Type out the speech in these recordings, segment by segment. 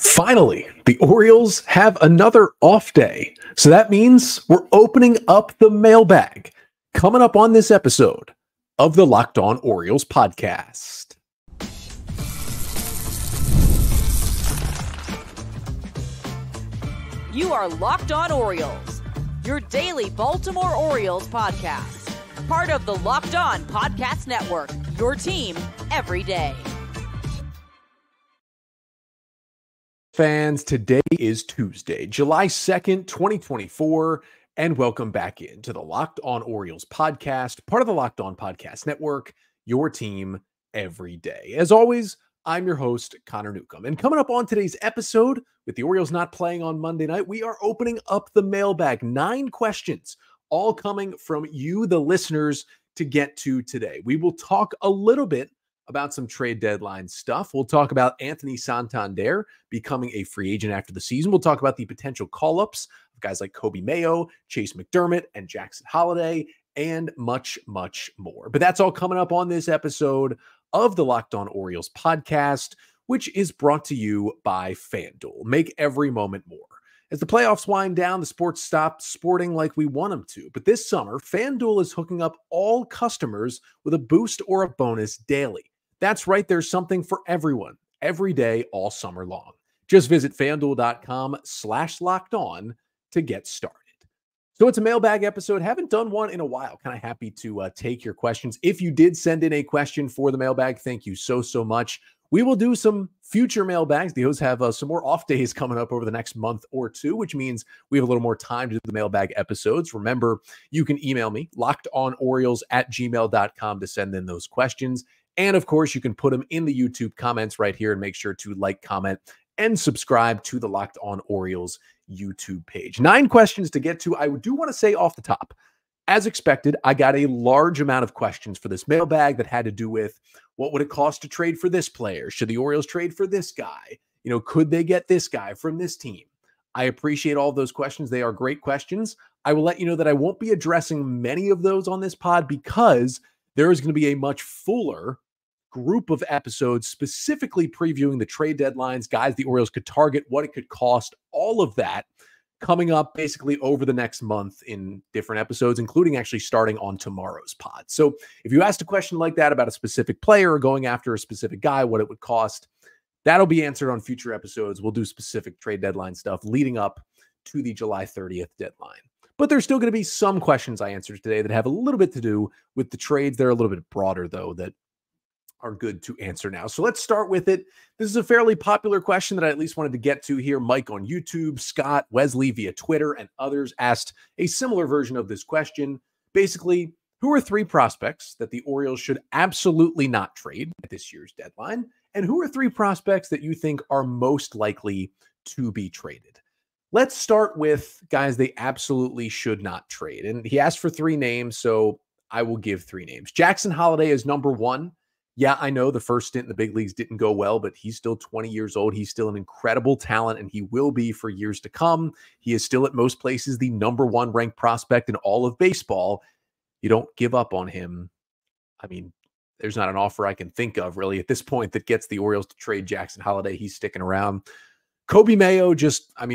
Finally, the Orioles have another off day. So that means we're opening up the mailbag. Coming up on this episode of the Locked On Orioles podcast. You are Locked On Orioles, your daily Baltimore Orioles podcast. Part of the Locked On Podcast Network, your team every day. Fans, today is Tuesday, July 2nd, 2024, and welcome back into the Locked On Orioles podcast, part of the Locked On Podcast Network, your team every day. As always, I'm your host, Connor Newcomb, and coming up on today's episode, with the Orioles not playing on Monday night, we are opening up the mailbag. 9 questions, all coming from you, the listeners, to get to today. We will talk a little bit about some trade deadline stuff. We'll talk about Anthony Santander becoming a free agent after the season. We'll talk about the potential call-ups of guys like Coby Mayo, Chase McDermott, and Jackson Holliday, and much, much more. But that's all coming up on this episode of the Locked On Orioles podcast, which is brought to you by FanDuel. Make every moment more. As the playoffs wind down, the sports stop sporting like we want them to. But this summer, FanDuel is hooking up all customers with a boost or a bonus daily. That's right, there's something for everyone, every day, all summer long. Just visit FanDuel.com/lockedon to get started. So it's a mailbag episode. Haven't done one in a while. Kind of happy to take your questions. If you did send in a question for the mailbag, thank you so much. We will do some future mailbags. The O's have some more off days coming up over the next month or two, which means we have a little more time to do the mailbag episodes. Remember, you can email me, lockedOnOrioles@gmail.com, to send in those questions. And of course, you can put them in the YouTube comments right here, and make sure to like, comment, and subscribe to the Locked On Orioles YouTube page. 9 questions to get to. I do want to say off the top, as expected, I got a large amount of questions for this mailbag that had to do with what would it cost to trade for this player? Should the Orioles trade for this guy? Could they get this guy from this team? I appreciate all of those questions. They are great questions. I will let you know that I won't be addressing many of those on this pod because there is going to be a much fuller group of episodes specifically previewing the trade deadlines, guys the Orioles could target, what it could cost, all of that coming up basically over the next month in different episodes, including actually starting on tomorrow's pod. So if you asked a question like that about a specific player or going after a specific guy, what it would cost, that'll be answered on future episodes. We'll do specific trade deadline stuff leading up to the July 30th deadline. But there's still going to be some questions I answered today that have a little bit to do with the trades. They're a little bit broader, though, that are good to answer now. So let's start with it. This is a fairly popular question that I at least wanted to get to here. Mike on YouTube, Scott, Wesley via Twitter, and others asked a similar version of this question. Basically, who are 3 prospects that the Orioles should absolutely not trade at this year's deadline? And who are 3 prospects that you think are most likely to be traded? Let's start with guys they absolutely should not trade. And he asked for 3 names, so I will give 3 names. Jackson Holliday is number 1. Yeah, I know the first stint in the big leagues didn't go well, but he's still 20 years old. He's still an incredible talent, and he will be for years to come. He is still at most places the number 1 ranked prospect in all of baseball. You don't give up on him. I mean, there's not an offer I can think of really at this point that gets the Orioles to trade Jackson Holliday. He's sticking around. Coby Mayo,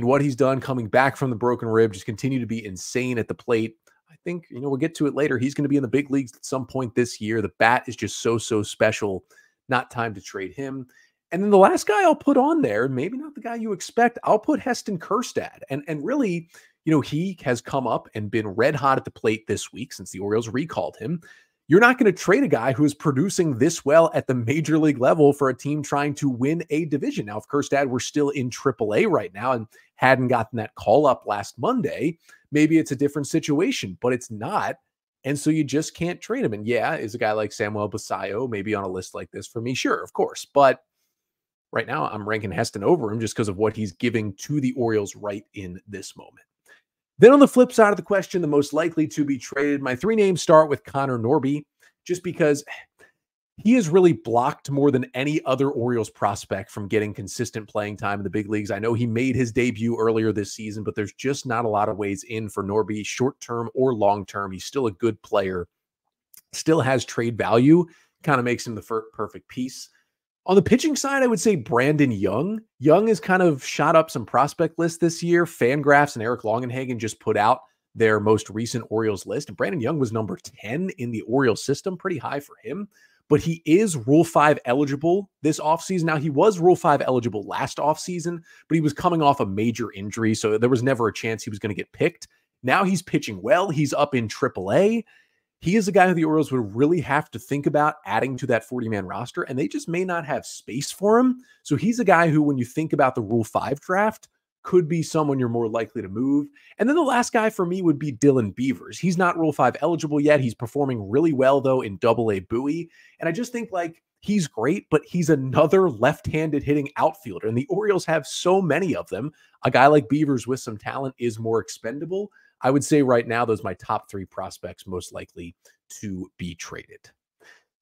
what he's done coming back from the broken rib, just continue to be insane at the plate. I think, we'll get to it later. He's going to be in the big leagues at some point this year. The bat is just so special. Not time to trade him. And then the last guy I'll put on there, maybe not the guy you expect, I'll put Heston Kjerstad. And really, he has come up and been red hot at the plate this week since the Orioles recalled him. You're not going to trade a guy who is producing this well at the major league level for a team trying to win a division. Now, if Kjerstad were still in AAA right now and hadn't gotten that call up last Monday, maybe it's a different situation, but it's not. And so you just can't trade him. And yeah, is a guy like Samuel Basallo maybe on a list like this for me? Sure, of course. But right now I'm ranking Heston over him just because of what he's giving to the Orioles right in this moment. Then on the flip side of the question, the most likely to be traded, my 3 names start with Connor Newcomb, just because he has really blocked more than any other Orioles prospect from getting consistent playing time in the big leagues. I know he made his debut earlier this season, but there's just not a lot of ways in for Newcomb, short-term or long-term. He's still a good player, still has trade value, kind of makes him the perfect piece. On the pitching side, I would say Brandon Young. Young has kind of shot up some prospect lists this year. Fangraphs and Eric Longenhagen just put out their most recent Orioles list. And Brandon Young was number 10 in the Orioles system, pretty high for him. But he is Rule 5 eligible this offseason. Now, he was Rule 5 eligible last offseason, but he was coming off a major injury, so there was never a chance he was going to get picked. Now he's pitching well. He's up in AAA. He is a guy who the Orioles would really have to think about adding to that 40-man roster, and they just may not have space for him. So he's a guy who, when you think about the Rule 5 draft, could be someone you're more likely to move. And then the last guy for me would be Dylan Beavers. He's not Rule 5 eligible yet. He's performing really well, though, in AA Bowie. And I just think, like, he's great, but he's another left-handed hitting outfielder. And the Orioles have so many of them. A guy like Beavers with some talent is more expendable. I would say right now, those are my top 3 prospects most likely to be traded.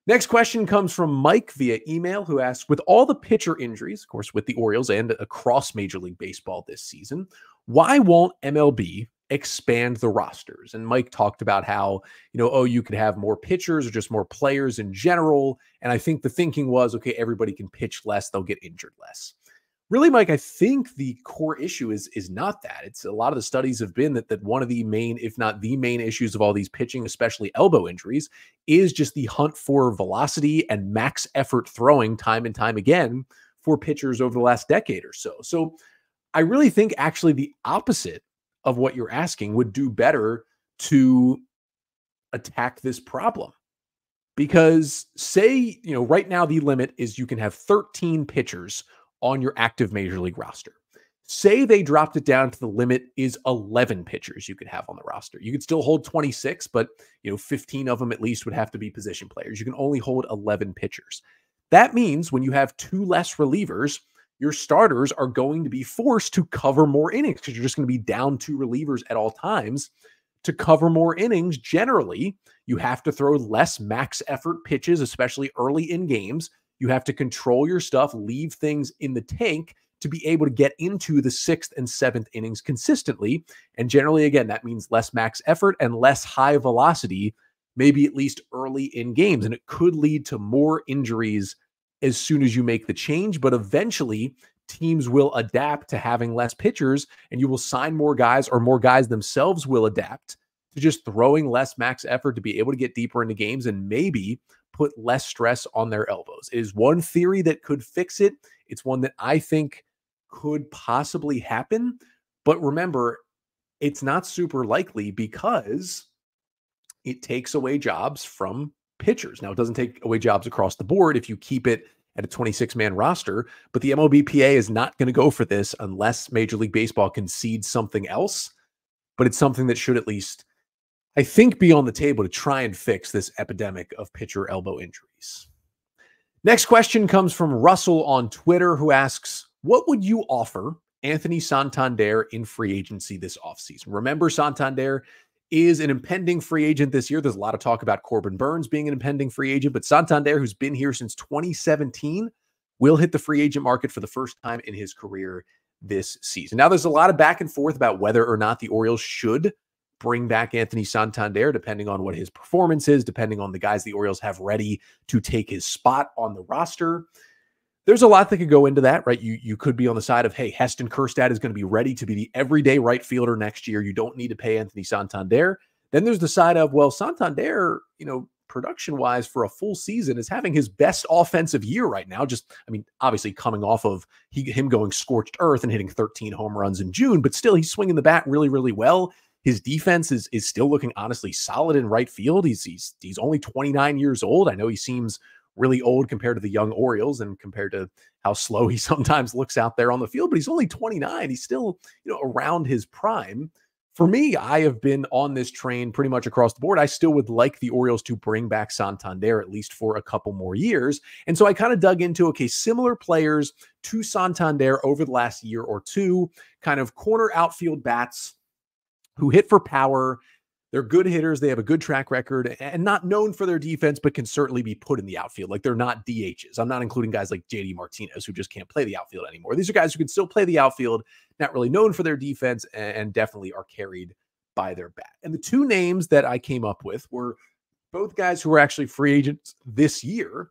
Next question comes from Mike via email, who asks, with all the pitcher injuries, of course, with the Orioles and across Major League Baseball this season, why won't MLB expand the rosters? And Mike talked about how, you could have more pitchers or just more players in general. And I think the thinking was, okay, everybody can pitch less, they'll get injured less. Really, Mike, I think the core issue is not that. It's a lot of the studies have been that one of the main, if not the main issues of all these pitching, especially elbow injuries, is just the hunt for velocity and max effort throwing time and time again for pitchers over the last decade or so. So I really think actually the opposite of what you're asking would do better to attack this problem. Because say, right now the limit is you can have 13 pitchers on your active Major League roster. Say they dropped it down to the limit is 11 pitchers you could have on the roster. You could still hold 26, but 15 of them at least would have to be position players. You can only hold 11 pitchers. That means when you have 2 less relievers, your starters are going to be forced to cover more innings because you're just going to be down 2 relievers at all times. To cover more innings, generally, you have to throw less max effort pitches, especially early in games. You have to control your stuff, leave things in the tank to be able to get into the 6th and 7th innings consistently. And generally, again, that means less max effort and less high velocity, maybe at least early in games. And it could lead to more injuries as soon as you make the change. But eventually, teams will adapt to having less pitchers and you will sign more guys, or more guys themselves will adapt to just throwing less max effort to be able to get deeper into games and maybe put less stress on their elbows. It is one theory that could fix it. It's one that I think could possibly happen. But remember, it's not super likely because it takes away jobs from pitchers. Now, it doesn't take away jobs across the board if you keep it at a 26-man roster, but the MLBPA is not going to go for this unless Major League Baseball concedes something else. But it's something that should at least, I think, be on the table to try and fix this epidemic of pitcher elbow injuries. Next question comes from Russell on Twitter, who asks, what would you offer Anthony Santander in free agency this offseason? Remember, Santander is an impending free agent this year. There's a lot of talk about Corbin Burns being an impending free agent, but Santander, who's been here since 2017, will hit the free agent market for the first time in his career this season. Now, there's a lot of back and forth about whether or not the Orioles should bring back Anthony Santander, depending on what his performance is, depending on the guys the Orioles have ready to take his spot on the roster. There's a lot that could go into that, right? You could be on the side of, hey, Heston Kjerstad is going to be ready to be the everyday right fielder next year. You don't need to pay Anthony Santander. Then there's the side of, well, Santander, production-wise for a full season is having his best offensive year right now. Obviously coming off of him going scorched earth and hitting 13 home runs in June, but still he's swinging the bat really, really well. His defense is still looking honestly solid in right field. He's only 29 years old. I know he seems really old compared to the young Orioles and compared to how slow he sometimes looks out there on the field, but he's only 29. He's still, around his prime. For me, I have been on this train pretty much across the board. I still would like the Orioles to bring back Santander at least for a couple more years. And so I kind of dug into, similar players to Santander over the last year or two, kind of corner outfield bats who hit for power. They're good hitters. They have a good track record and not known for their defense, but can certainly be put in the outfield. Like, they're not DHs. I'm not including guys like JD Martinez, who just can't play the outfield anymore. These are guys who can still play the outfield, not really known for their defense, and definitely are carried by their bat. And the 2 names that I came up with were both guys who were actually free agents this year.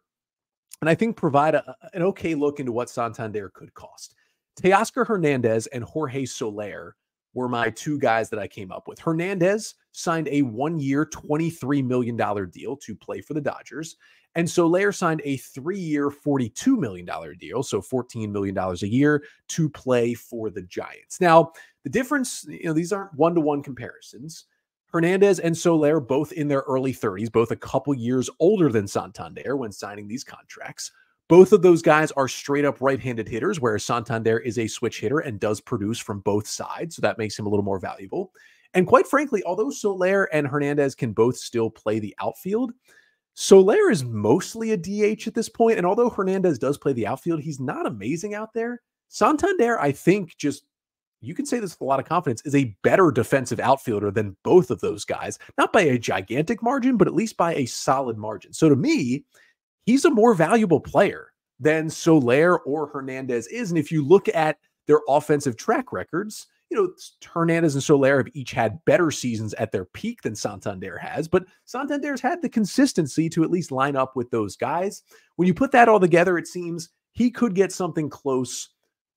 and I think provide an okay look into what Santander could cost. Teoscar Hernandez and Jorge Soler were my two guys that I came up with. Hernandez signed a 1-year, $23 million deal to play for the Dodgers, and Soler signed a 3-year, $42 million deal, so $14 million a year, to play for the Giants. Now, the difference, these aren't one-to-one comparisons. Hernandez and Soler, both in their early 30s, both a couple years older than Santander when signing these contracts. Both of those guys are straight up right-handed hitters, whereas Santander is a switch hitter and does produce from both sides. So that makes him a little more valuable. And quite frankly, although Soler and Hernandez can both still play the outfield, Soler is mostly a DH at this point. And although Hernandez does play the outfield, he's not amazing out there. Santander, I think, you can say this with a lot of confidence, is a better defensive outfielder than both of those guys. Not by a gigantic margin, but at least by a solid margin. So to me, he's a more valuable player than Soler or Hernandez is. And if you look at their offensive track records, Hernandez and Soler have each had better seasons at their peak than Santander has, but Santander's had the consistency to at least line up with those guys. When you put that all together, it seems he could get something close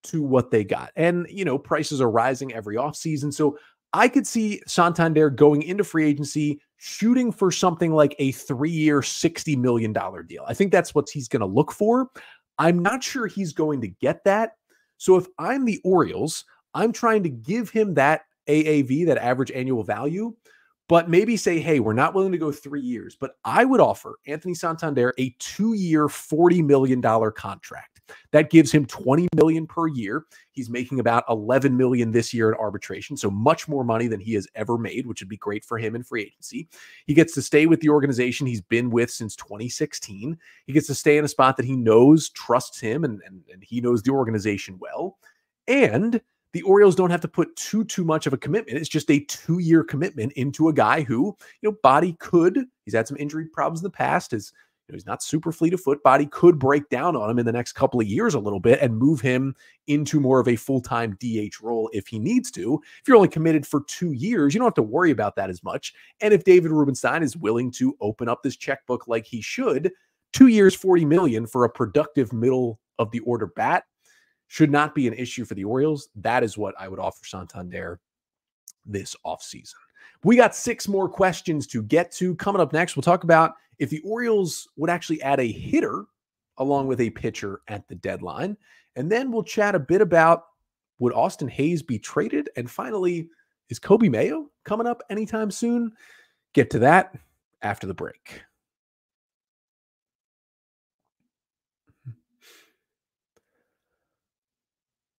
to what they got. And, prices are rising every offseason. So I could see Santander going into free agency, shooting for something like a 3-year, $60 million deal. I think that's what he's going to look for. I'm not sure he's going to get that. So if I'm the Orioles, I'm trying to give him that AAV, that average annual value, but maybe say, hey, we're not willing to go 3 years, but I would offer Anthony Santander a 2-year, $40 million contract. That gives him $20 million per year. He's making about $11 million this year in arbitration, so much more money than he has ever made, which would be great for him in free agency. He gets to stay with the organization he's been with since 2016. He gets to stay in a spot that he knows, trusts him, and he knows the organization well. And the Orioles don't have to put too much of a commitment. It's just a 2-year commitment into a guy who, he's had some injury problems in the past. He's not super fleet of foot. Body could break down on him in the next couple of years a little bit and move him into more of a full-time DH role if he needs to. If you're only committed for 2 years, you don't have to worry about that as much. And if David Rubenstein is willing to open up this checkbook like he should, 2 years, $40 million for a productive middle of the order bat should not be an issue for the Orioles. That is what I would offer Santander this offseason. We got 6 more questions to get to. Coming up next, we'll talk about if the Orioles would actually add a hitter along with a pitcher at the deadline. And then we'll chat a bit about, would Austin Hayes be traded? And finally, is Coby Mayo coming up anytime soon? Get to that after the break.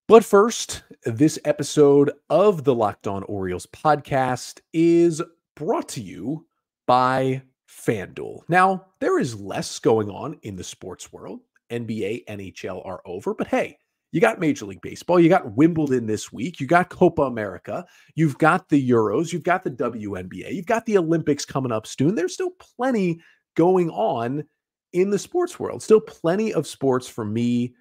But first, this episode of the Locked On Orioles podcast is brought to you by FanDuel. Now, there is less going on in the sports world. NBA, NHL are over, but hey, you got Major League Baseball, you got Wimbledon this week, you got Copa America, you've got the Euros, you've got the WNBA, you've got the Olympics coming up soon. There's still plenty going on in the sports world. Still plenty of sports for me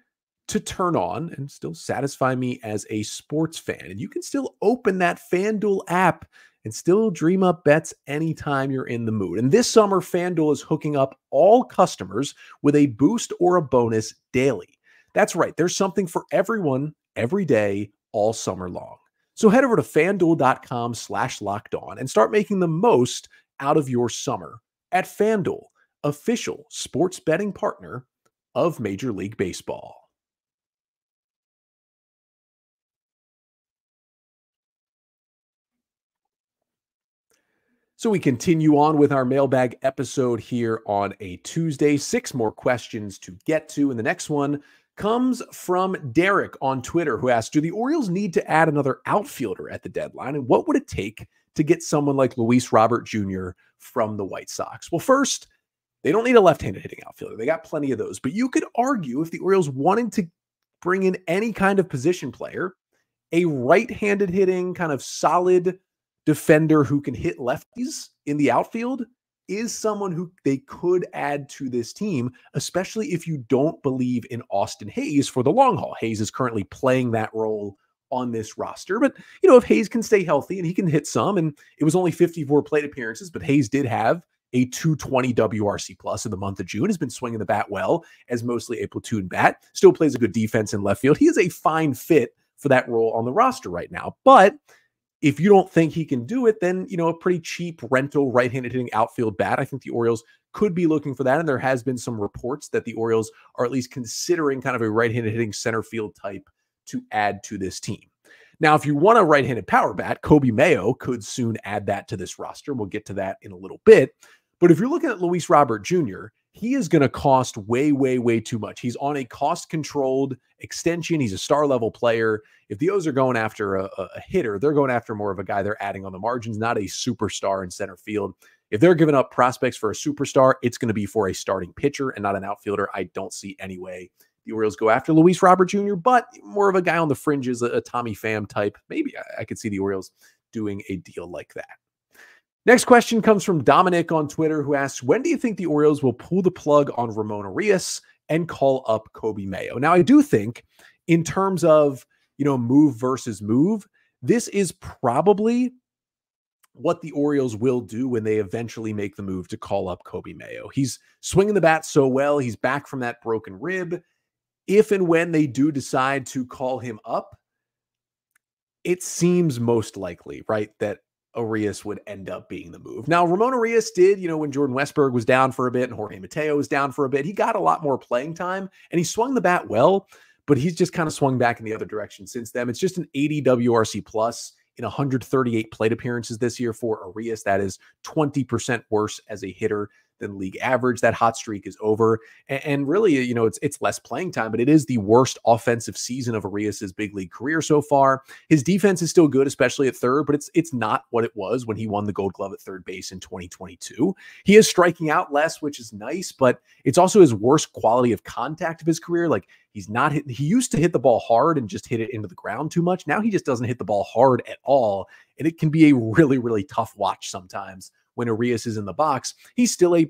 to turn on and still satisfy me as a sports fan. And you can still open that FanDuel app and still dream up bets anytime you're in the mood. And this summer, FanDuel is hooking up all customers with a boost or a bonus daily. That's right. There's something for everyone, every day, all summer long. So head over to FanDuel.com/lockedon and start making the most out of your summer at FanDuel, official sports betting partner of Major League Baseball. So we continue on with our mailbag episode here on a Tuesday. 6 more questions to get to. And the next one comes from Derek on Twitter, who asked, do the Orioles need to add another outfielder at the deadline? And what would it take to get someone like Luis Robert Jr. from the White Sox? Well, first, they don't need a left-handed hitting outfielder. They got plenty of those. But you could argue if the Orioles wanted to bring in any kind of position player, a right-handed hitting kind of solid defender who can hit lefties in the outfield is someone who they could add to this team, especially if you don't believe in Austin Hayes for the long haul. Hayes is currently playing that role on this roster, but if Hayes can stay healthy and he can hit some, and it was only 54 plate appearances, but Hayes did have a 220 WRC plus in the month of June, has been swinging the bat well as mostly a platoon bat, still plays a good defense in left field. He is a fine fit for that role on the roster right now. But if you don't think he can do it, then, a pretty cheap rental right-handed hitting outfield bat, I think the Orioles could be looking for that. And there has been some reports that the Orioles are at least considering kind of a right-handed hitting center field type to add to this team. Now, if you want a right-handed power bat, Coby Mayo could soon add that to this roster. We'll get to that in a little bit. But if you're looking at Luis Robert Jr., he is going to cost way, way, way too much. He's on a cost-controlled extension. He's a star-level player. If the O's are going after a hitter, they're going after more of a guy they're adding on the margins, not a superstar in center field. If they're giving up prospects for a superstar, it's going to be for a starting pitcher and not an outfielder. I don't see any way the Orioles go after Luis Robert Jr., but more of a guy on the fringes, a Tommy Pham type. Maybe I could see the Orioles doing a deal like that. Next question comes from Dominic on Twitter, who asks, when do you think the Orioles will pull the plug on Ramon Urias and call up Coby Mayo? Now, I do think in terms of, move versus move, this is probably what the Orioles will do when they eventually make the move to call up Coby Mayo. He's swinging the bat so well. He's back from that broken rib. If and when they do decide to call him up, it seems most likely, right, that Urias would end up being the move. Now, Ramon Urias did, when Jordan Westburg was down for a bit and Jorge Mateo was down for a bit, he got a lot more playing time and he swung the bat well, but he's just kind of swung back in the other direction since then. It's just an 80 WRC plus in 138 plate appearances this year for Urias. That is 20% worse as a hitter than league average. That hot streak is over. And really, it's less playing time, but it is the worst offensive season of Urias's big league career so far. His defense is still good, especially at third, but it's not what it was when he won the Gold Glove at third base in 2022. He is striking out less, which is nice, but it's also his worst quality of contact of his career. Like, he used to hit the ball hard and just hit it into the ground too much. Now he just doesn't hit the ball hard at all. And it can be a really, really tough watch sometimes when Urias is in the box. He's still a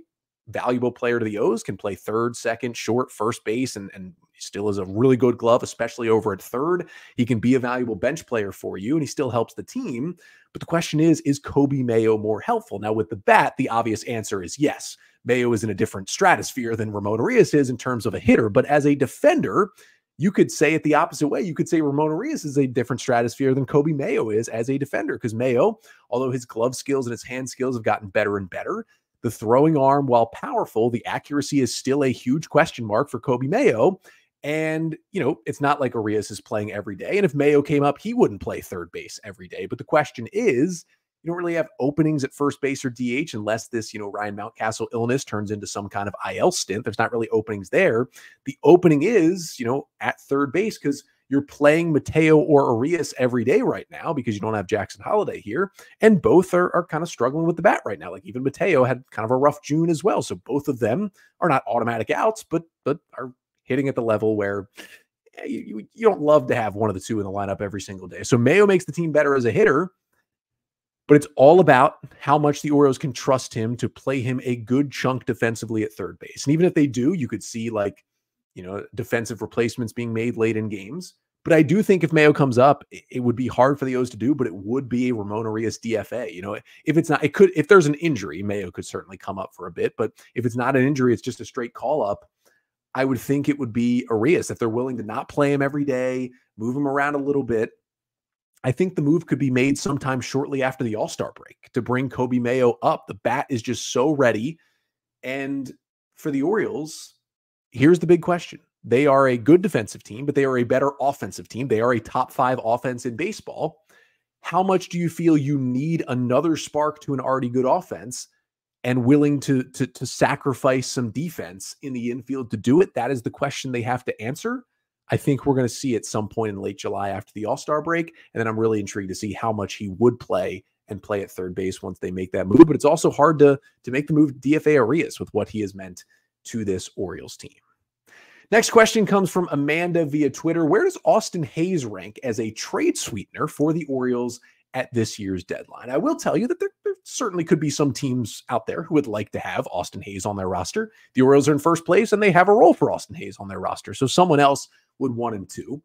valuable player to the O's, can play third, second, short, first base, and still is a really good glove, especially over at third. He can be a valuable bench player for you, and he still helps the team. But the question is Coby Mayo more helpful? Now, with the bat, the obvious answer is yes. Mayo is in a different stratosphere than Ramon Urias is in terms of a hitter, but as a defender, you could say it the opposite way. You could say Ramon Urias is a different stratosphere than Coby Mayo is as a defender, because Mayo, although his glove skills and his hand skills have gotten better and better, the throwing arm, while powerful, the accuracy is still a huge question mark for Coby Mayo. And, it's not like Urias is playing every day. And if Mayo came up, he wouldn't play third base every day. But the question is, you don't really have openings at first base or DH unless this, Ryan Mountcastle illness turns into some kind of IL stint. There's not really openings there. The opening is, at third base, because you're playing Mateo or Urias every day right now because you don't have Jackson Holliday here. And both are kind of struggling with the bat right now. Like, even Mateo had kind of a rough June as well. So both of them are not automatic outs, but are hitting at the level where you don't love to have one of the two in the lineup every single day. So Mayo makes the team better as a hitter, but it's all about how much the Orioles can trust him to play him a good chunk defensively at third base. And even if they do, you could see defensive replacements being made late in games. But I do think if Mayo comes up, it would be hard for the O's to do, but it would be a Ramon Urias DFA. If it's not, if there's an injury, Mayo could certainly come up for a bit, but if it's not an injury, it's just a straight call up. I would think it would be Urias if they're willing to not play him every day, move him around a little bit. I think the move could be made sometime shortly after the All-Star break to bring Coby Mayo up. The bat is just so ready. And for the Orioles, here's the big question. They are a good defensive team, but they are a better offensive team. They are a top 5 offense in baseball. How much do you feel you need another spark to an already good offense and willing to sacrifice some defense in the infield to do it? That is the question they have to answer. I think we're going to see at some point in late July after the All-Star break. And then I'm really intrigued to see how much he would play and play at third base once they make that move. But it's also hard to make the move DFA Urias with what he has meant to this Orioles team. Next question comes from Amanda via Twitter. Where does Austin Hayes rank as a trade sweetener for the Orioles at this year's deadline? I will tell you that there certainly could be some teams out there who would like to have Austin Hayes on their roster. The Orioles are in first place and they have a role for Austin Hayes on their roster. So someone else would want him too.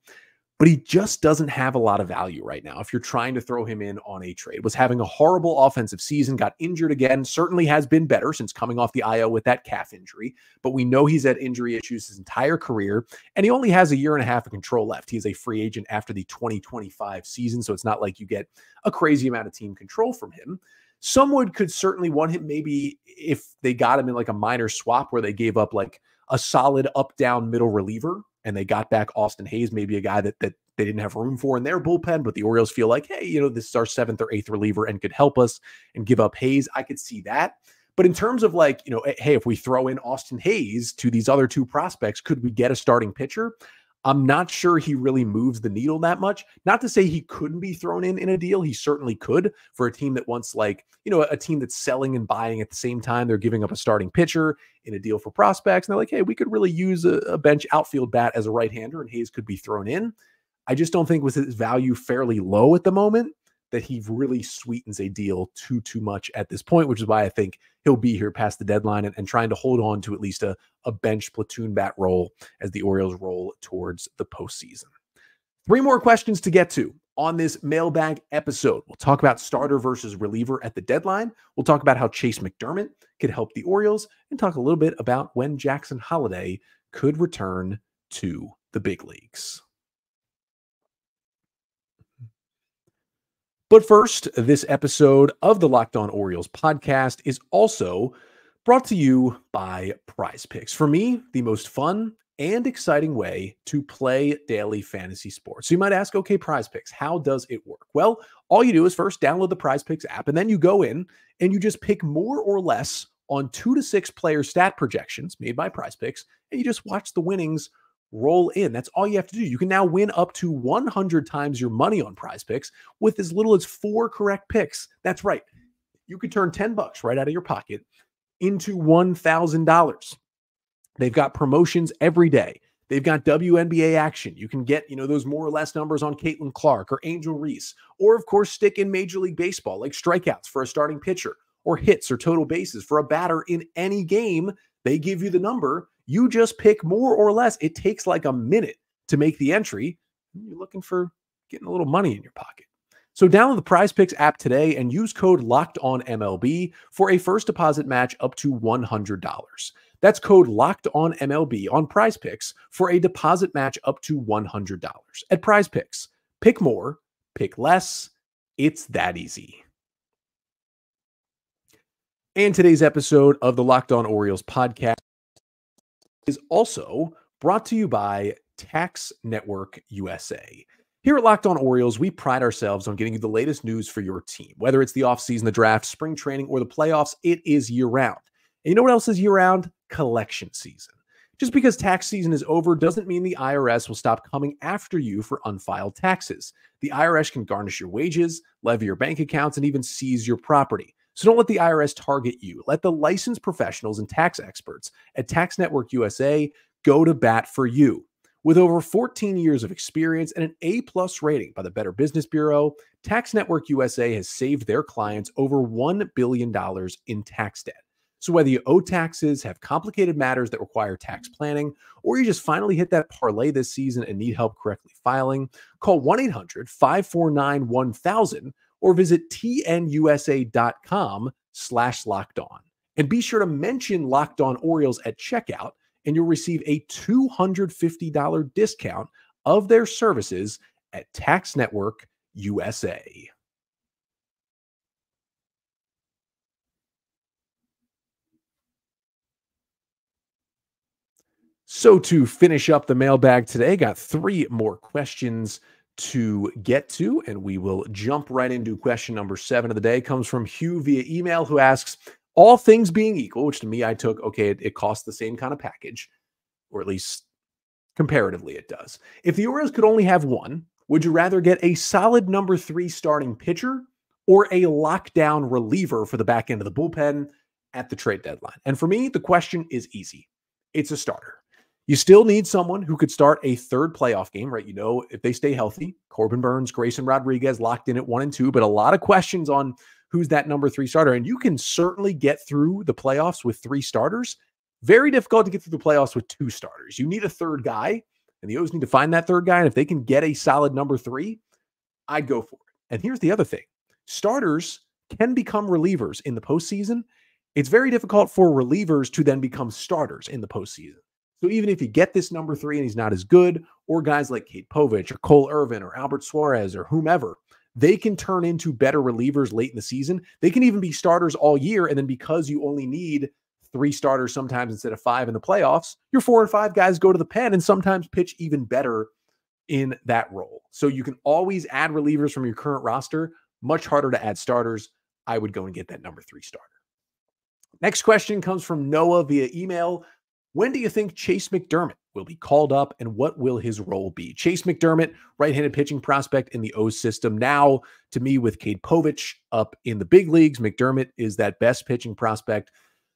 but he just doesn't have a lot of value right now if you're trying to throw him in on a trade. Was having a horrible offensive season, got injured again, certainly has been better since coming off the IL with that calf injury, but we know he's had injury issues his entire career, and he only has a year and a half of control left. He is a free agent after the 2025 season, so it's not like you get a crazy amount of team control from him. Someone could certainly want him maybe if they got him in like a minor swap where they gave up like a solid up-down middle reliever and they got back Austin Hayes, maybe a guy that they didn't have room for in their bullpen, but the Orioles feel like, hey, you know, this is our 7th or 8th reliever and could help us and give up Hayes. I could see that. But in terms of like, you know, hey, if we throw in Austin Hayes to these other two prospects, could we get a starting pitcher? I'm not sure he really moves the needle that much. Not to say he couldn't be thrown in a deal. He certainly could for a team that wants like, you know, a team that's selling and buying at the same time. They're giving up a starting pitcher in a deal for prospects. And they're like, hey, we could really use a bench outfield bat as a right-hander and Hayes could be thrown in. I just don't think with his value fairly low at the moment that he really sweetens a deal too much at this point, which is why I think he'll be here past the deadline and trying to hold on to at least a bench platoon bat role as the Orioles roll towards the postseason. 3 more questions to get to on this mailbag episode. We'll talk about starter versus reliever at the deadline. We'll talk about how Chase McDermott could help the Orioles and talk a little bit about when Jackson Holliday could return to the big leagues. But first, this episode of the Locked On Orioles podcast is also brought to you by Prize Picks. For me, the most fun and exciting way to play daily fantasy sports. So you might ask, okay, Prize Picks, how does it work? Well, all you do is first download the Prize Picks app, and then you go in and you just pick more or less on 2 to 6 player stat projections made by Prize Picks, and you just watch the winnings roll in. That's all you have to do. You can now win up to 100 times your money on Prize Picks with as little as 4 correct picks. That's right. You could turn $10 right out of your pocket into $1,000. They've got promotions every day. They've got WNBA action. You can get, you know, those more or less numbers on Caitlin Clark or Angel Reese, or of course, stick in Major League Baseball, like strikeouts for a starting pitcher or hits or total bases for a batter in any game. They give you the number. You just pick more or less. It takes like a minute to make the entry. You're looking for getting a little money in your pocket. So download the Prize Picks app today and use code LOCKEDONMLB for a first deposit match up to $100. That's code LOCKEDONMLB on Prize Picks for a deposit match up to $100. At Prize Picks, pick more, pick less. It's that easy. And today's episode of the Locked On Orioles podcast is also brought to you by Tax Network USA. Here at Locked On Orioles, we pride ourselves on getting you the latest news for your team. Whether it's the offseason, the draft, spring training, or the playoffs, it is year-round. And you know what else is year-round? Collection season. Just because tax season is over doesn't mean the IRS will stop coming after you for unfiled taxes. The IRS can garnish your wages, levy your bank accounts, and even seize your property. So don't let the IRS target you. Let the licensed professionals and tax experts at Tax Network USA go to bat for you. With over 14 years of experience and an A+ rating by the Better Business Bureau, Tax Network USA has saved their clients over $1 billion in tax debt. So whether you owe taxes, have complicated matters that require tax planning, or you just finally hit that parlay this season and need help correctly filing, call 1-800-549-1000 or visit tnusa.com/lockedon. And be sure to mention Locked On Orioles at checkout, and you'll receive a $250 discount of their services at Tax Network USA. So to finish up the mailbag today, got 3 more questions to get to, and we will jump right into question number 7 of the day. Comes from Hugh via email, who asks, all things being equal, which to me I took, okay, it costs the same kind of package, or at least comparatively it does. If the Orioles could only have one, would you rather get a solid number 3 starting pitcher or a lockdown reliever for the back end of the bullpen at the trade deadline? And for me, the question is easy. It's a starter. You still need someone who could start a 3rd playoff game, right? You know, if they stay healthy, Corbin Burns, Grayson Rodriguez locked in at 1 and 2, but a lot of questions on who's that number 3 starter. And you can certainly get through the playoffs with 3 starters. Very difficult to get through the playoffs with 2 starters. You need a 3rd guy. and the O's need to find that third guy. And if they can get a solid number 3, I'd go for it. And here's the other thing. Starters can become relievers in the postseason. It's very difficult for relievers to then become starters in the postseason. So even if you get this number 3 and he's not as good, or guys like Cade Povich or Cole Irvin or Albert Suarez or whomever, they can turn into better relievers late in the season. They can even be starters all year. And then because you only need 3 starters sometimes instead of 5 in the playoffs, your 4 and 5 guys go to the pen and sometimes pitch even better in that role. So you can always add relievers from your current roster. Much harder to add starters. I would go and get that number 3 starter. Next question comes from Noah via email. When do you think Chase McDermott will be called up, and what will his role be? Chase McDermott, right-handed pitching prospect in the O's system. Now, to me, with Cade Povich up in the big leagues, McDermott is that best pitching prospect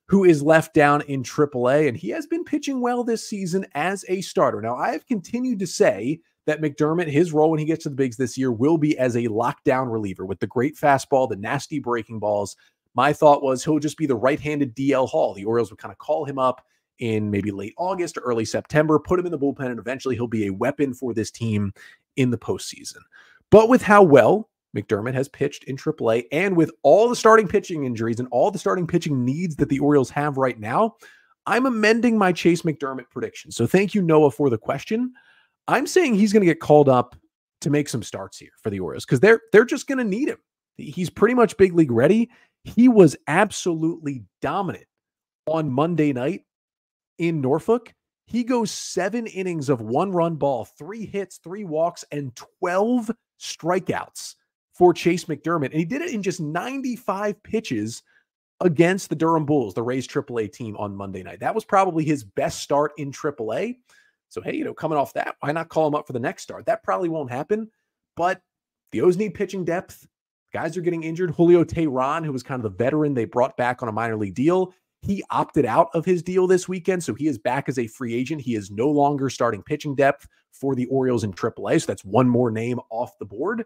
who is left down in AAA, and he has been pitching well this season as a starter. Now, I have continued to say that McDermott, his role when he gets to the bigs this year, will be as a lockdown reliever with the great fastball, the nasty breaking balls. My thought was he'll just be the right-handed DL Hall. The Orioles would kind of call him up in maybe late August or early September, put him in the bullpen, and eventually he'll be a weapon for this team in the postseason. But with how well McDermott has pitched in AAA, and with all the starting pitching injuries and all the starting pitching needs that the Orioles have right now, I'm amending my Chase McDermott prediction. So thank you, Noah, for the question. I'm saying he's going to get called up to make some starts here for the Orioles because they're just going to need him. He's pretty much big league ready. He was absolutely dominant on Monday night in Norfolk. He goes 7 innings of 1-run ball, 3 hits, 3 walks, and 12 strikeouts for Chase McDermott. And he did it in just 95 pitches against the Durham Bulls, the Rays AAA team, on Monday night. That was probably his best start in AAA. So, hey, coming off that, why not call him up for the next start? That probably won't happen, but the O's need pitching depth. Guys are getting injured. Julio Teheran, who was kind of the veteran they brought back on a minor league deal, he opted out of his deal this weekend, so he is back as a free agent. He is no longer starting pitching depth for the Orioles in AAA, so that's one more name off the board.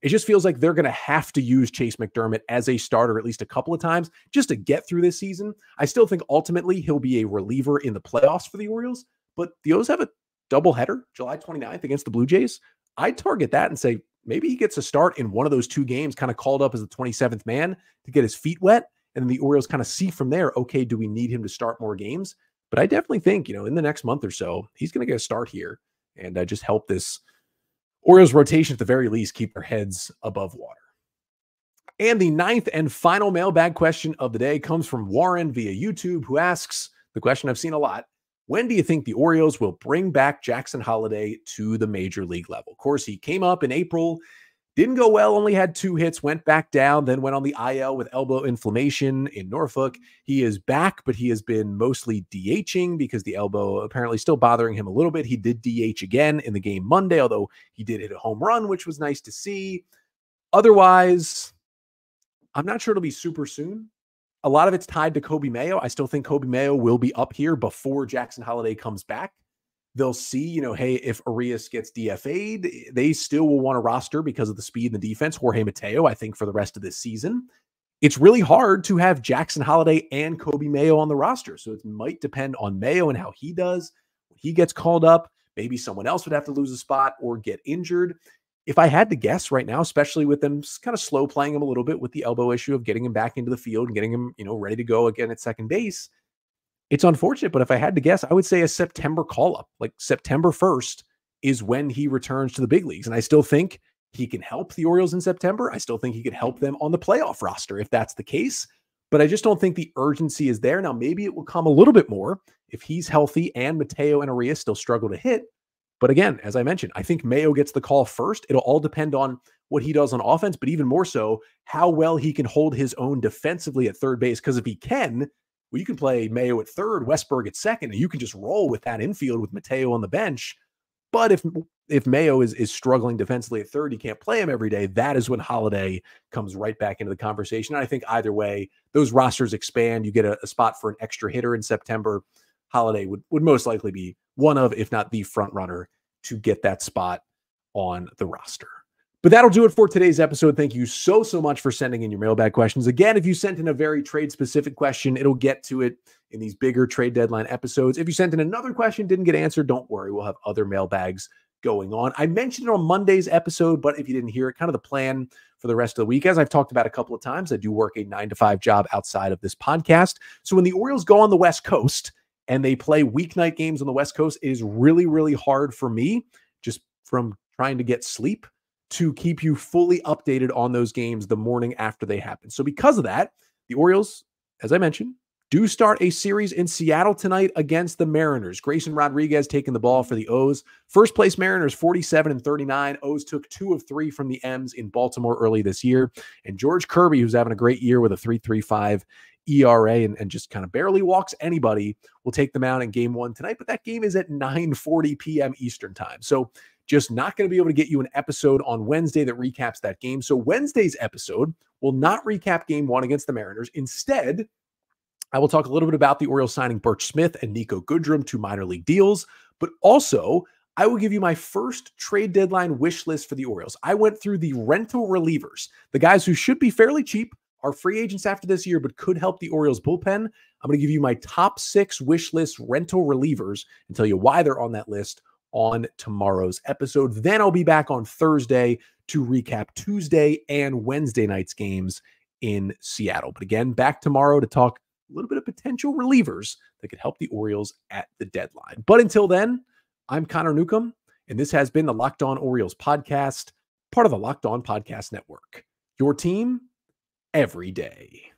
It just feels like they're going to have to use Chase McDermott as a starter at least a couple of times just to get through this season. I still think ultimately he'll be a reliever in the playoffs for the Orioles, but the O's have a doubleheader July 29th against the Blue Jays. I'd target that and say maybe he gets a start in one of those 2 games, kind of called up as the 27th man to get his feet wet. And then the Orioles kind of see from there, okay, do we need him to start more games? But I definitely think, in the next month or so, he's going to get a start here and just help this Orioles rotation at the very least keep their heads above water. And the 9th and final mailbag question of the day comes from Warren via YouTube, who asks the question I've seen a lot. When do you think the Orioles will bring back Jackson Holliday to the major league level? Of course, he came up in April, didn't go well, only had 2 hits, went back down, then went on the IL with elbow inflammation in Norfolk. He is back, but he has been mostly DHing because the elbow apparently still bothering him a little bit. He did DH again in the game Monday, although he did hit a home run, which was nice to see. Otherwise, I'm not sure it'll be super soon. A lot of it's tied to Coby Mayo. I still think Coby Mayo will be up here before Jackson Holliday comes back. They'll see, hey, if Arias gets DFA'd, they still will want to roster because of the speed and the defense. Jorge Mateo, I think, for the rest of this season. It's really hard to have Jackson Holliday and Coby Mayo on the roster. So it might depend on Mayo and how he does. When he gets called up, maybe someone else would have to lose a spot or get injured. If I had to guess right now, especially with them kind of slow playing him a little bit with the elbow issue of getting him back into the field and getting him, ready to go again at second base, it's unfortunate, but if I had to guess, I would say a September call-up. Like September 1st is when he returns to the big leagues. And I still think he can help the Orioles in September. I still think he could help them on the playoff roster if that's the case. But I just don't think the urgency is there. Now, maybe it will come a little bit more if he's healthy and Mateo and Arias still struggle to hit. But again, as I mentioned, I think Mayo gets the call first. It'll all depend on what he does on offense, but even more so, how well he can hold his own defensively at third base. Because if he can, well, you can play Mayo at third, Westberg at second, and you can just roll with that infield with Mateo on the bench. But if Mayo is struggling defensively at third, you can't play him every day. That is when Holliday comes right back into the conversation. And I think either way, those rosters expand. You get a spot for an extra hitter in September. Holliday would most likely be one of, if not the front runner to get that spot on the roster. But that'll do it for today's episode. Thank you so much for sending in your mailbag questions. Again, if you sent in a very trade-specific question, it'll get to it in these bigger trade deadline episodes. If you sent in another question, didn't get answered, don't worry. We'll have other mailbags going on. I mentioned it on Monday's episode, but if you didn't hear it, kind of the plan for the rest of the week, as I've talked about a couple of times, I do work a 9-to-5 job outside of this podcast. So when the Orioles go on the West Coast and they play weeknight games on the West Coast, it is really, really hard for me, just from trying to get sleep, to keep you fully updated on those games the morning after they happen. So because of that, the Orioles, as I mentioned, do start a series in Seattle tonight against the Mariners. Grayson Rodriguez taking the ball for the O's. First place Mariners, 47-39. O's took 2 of 3 from the M's in Baltimore early this year. And George Coby, who's having a great year with a 3.35 ERA and just kind of barely walks anybody, will take them out in game 1 tonight. But that game is at 9:40 p.m. Eastern time. So just not going to be able to get you an episode on Wednesday that recaps that game. So Wednesday's episode will not recap game 1 against the Mariners. Instead, I will talk a little bit about the Orioles signing Burch Smith and Nico Goodrum to minor league deals, but also I will give you my first trade deadline wish list for the Orioles. I went through the rental relievers, the guys who should be fairly cheap, are free agents after this year, but could help the Orioles bullpen. I'm going to give you my top 6 wish list rental relievers and tell you why they're on that list on tomorrow's episode. Then I'll be back on Thursday to recap Tuesday and Wednesday night's games in Seattle. But again, back tomorrow to talk a little bit of potential relievers that could help the Orioles at the deadline. But until then, I'm Connor Newcomb, and this has been the Locked On Orioles podcast, part of the Locked On Podcast Network. Your team every day.